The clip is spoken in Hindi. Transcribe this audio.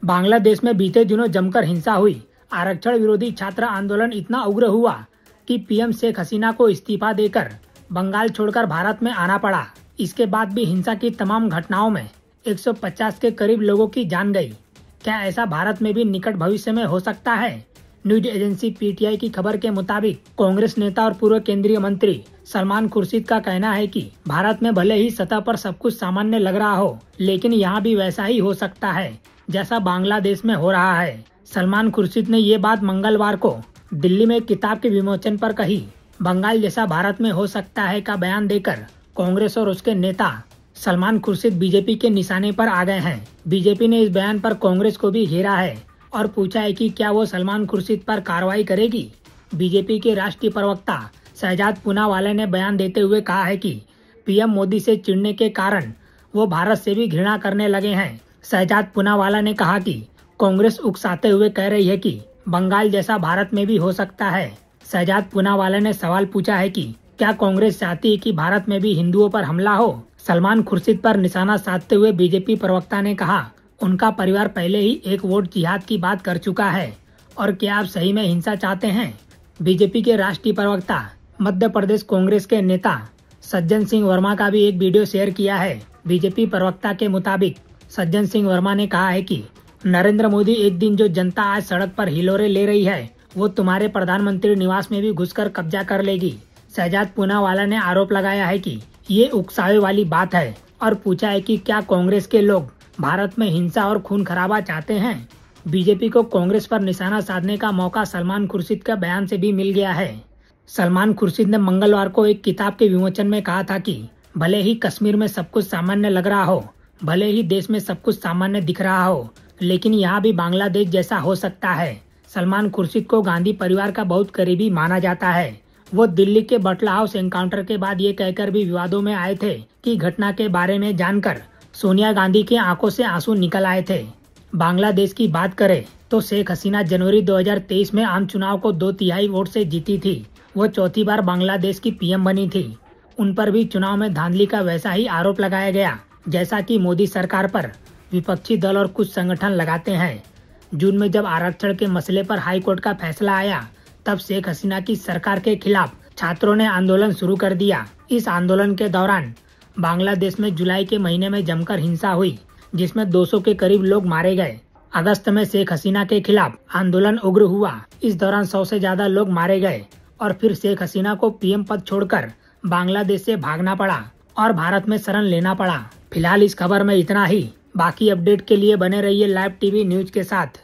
बांग्लादेश में बीते दिनों जमकर हिंसा हुई। आरक्षण विरोधी छात्र आंदोलन इतना उग्र हुआ कि पीएम शेख हसीना को इस्तीफा देकर बंगाल छोड़कर भारत में आना पड़ा। इसके बाद भी हिंसा की तमाम घटनाओं में 150 के करीब लोगों की जान गई। क्या ऐसा भारत में भी निकट भविष्य में हो सकता है? न्यूज एजेंसी पीटीआई की खबर के मुताबिक कांग्रेस नेता और पूर्व केंद्रीय मंत्री सलमान खुर्शीद का कहना है कि भारत में भले ही सतह पर सब कुछ सामान्य लग रहा हो, लेकिन यहाँ भी वैसा ही हो सकता है जैसा बांग्लादेश में हो रहा है। सलमान खुर्शीद ने ये बात मंगलवार को दिल्ली में एक किताब के विमोचन पर कही। बंगाल जैसा भारत में हो सकता है का बयान देकर कांग्रेस और उसके नेता सलमान खुर्शीद बीजेपी के निशाने पर आ गए हैं। बीजेपी ने इस बयान पर कांग्रेस को भी घेरा है और पूछा है कि क्या वो सलमान खुर्शीद पर कार्रवाई करेगी। बीजेपी के राष्ट्रीय प्रवक्ता शहजाद पूनावाला ने बयान देते हुए कहा है कि पीएम मोदी से चिढ़ने के कारण वो भारत से भी घृणा करने लगे हैं। शहजाद पूनावाला ने कहा कि कांग्रेस उकसाते हुए कह रही है कि बंगाल जैसा भारत में भी हो सकता है। शहजाद पूनावाला ने सवाल पूछा है कि क्या कांग्रेस चाहती है कि भारत में भी हिंदुओं पर हमला हो। सलमान खुर्शीद पर निशाना साधते हुए बीजेपी प्रवक्ता ने कहा, उनका परिवार पहले ही एक वोट जिहाद की बात कर चुका है और क्या आप सही में हिंसा चाहते हैं। बीजेपी के राष्ट्रीय प्रवक्ता मध्य प्रदेश कांग्रेस के नेता सज्जन सिंह वर्मा का भी एक वीडियो शेयर किया है। बीजेपी प्रवक्ता के मुताबिक सज्जन सिंह वर्मा ने कहा है कि नरेंद्र मोदी एक दिन जो जनता आज सड़क पर हिलोरे ले रही है वो तुम्हारे प्रधानमंत्री निवास में भी घुसकर कब्जा कर लेगी। शहजाद पूनावाला ने आरोप लगाया है कि ये उकसावे वाली बात है और पूछा है कि क्या कांग्रेस के लोग भारत में हिंसा और खून खराबा चाहते हैं। बीजेपी को कांग्रेस पर निशाना साधने का मौका सलमान खुर्शीद के बयान से भी मिल गया है। सलमान खुर्शीद ने मंगलवार को एक किताब के विमोचन में कहा था कि भले ही कश्मीर में सब कुछ सामान्य लग रहा हो, भले ही देश में सब कुछ सामान्य दिख रहा हो, लेकिन यहाँ भी बांग्लादेश जैसा हो सकता है। सलमान खुर्शीद को गांधी परिवार का बहुत करीबी माना जाता है। वो दिल्ली के बटला हाउस एनकाउंटर के बाद ये कहकर भी विवादों में आए थे कि घटना के बारे में जानकर सोनिया गांधी की आंखों से आंसू निकल आए थे। बांग्लादेश की बात करें तो शेख हसीना जनवरी 2023 में आम चुनाव को 2/3 वोट से जीती थी। वो चौथी बार बांग्लादेश की पीएम बनी थी। उन पर भी चुनाव में धांधली का वैसा ही आरोप लगाया गया जैसा कि मोदी सरकार पर विपक्षी दल और कुछ संगठन लगाते हैं। जून में जब आरक्षण के मसले पर हाई कोर्ट का फैसला आया तब शेख हसीना की सरकार के खिलाफ छात्रों ने आंदोलन शुरू कर दिया। इस आंदोलन के दौरान बांग्लादेश में जुलाई के महीने में जमकर हिंसा हुई जिसमें 200 के करीब लोग मारे गए। अगस्त में शेख हसीना के खिलाफ आंदोलन उग्र हुआ। इस दौरान 100 से ज्यादा लोग मारे गए और फिर शेख हसीना को पीएम पद छोड़कर बांग्लादेश से भागना पड़ा और भारत में शरण लेना पड़ा। फिलहाल इस खबर में इतना ही। बाकी अपडेट के लिए बने रहिए लाइव टीवी न्यूज के साथ।